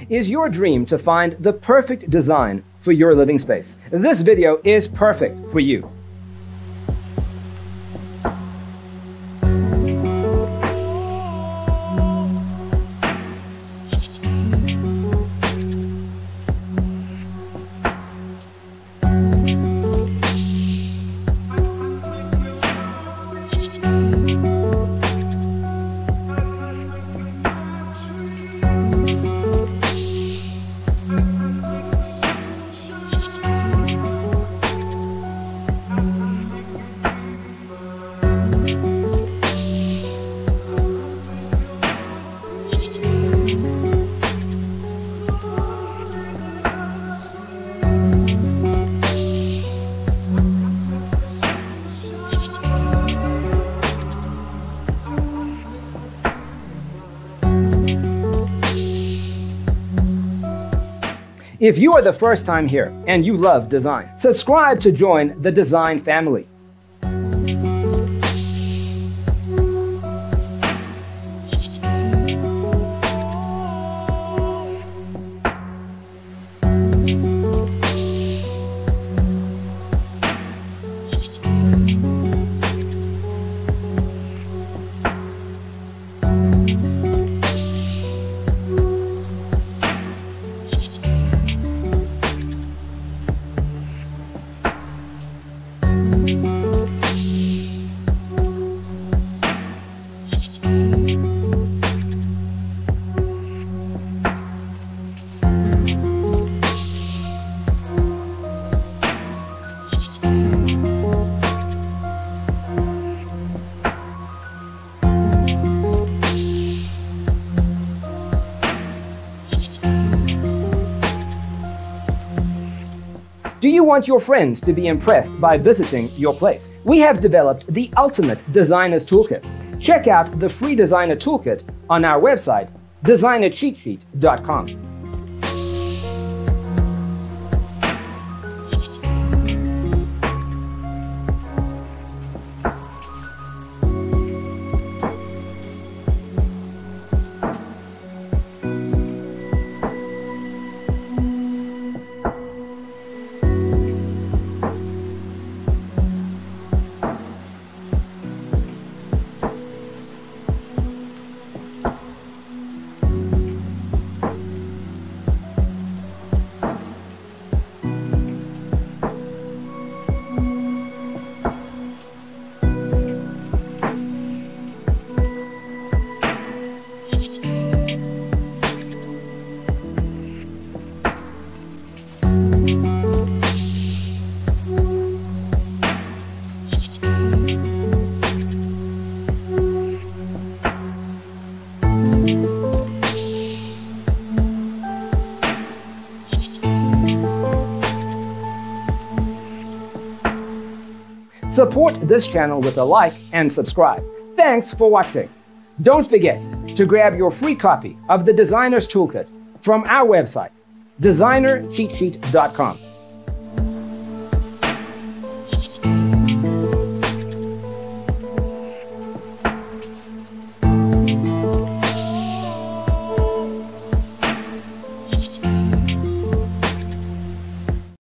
Is your dream to find the perfect design for your living space? This video is perfect for you. If you are the first time here and you love design, subscribe to join the design family. Do you want your friends to be impressed by visiting your place? We have developed the ultimate designer's toolkit. Check out the free designer toolkit on our website, designercheatsheet.com. Support this channel with a like and subscribe. Thanks for watching. Don't forget to grab your free copy of the Designer's Toolkit from our website, designercheatsheet.com.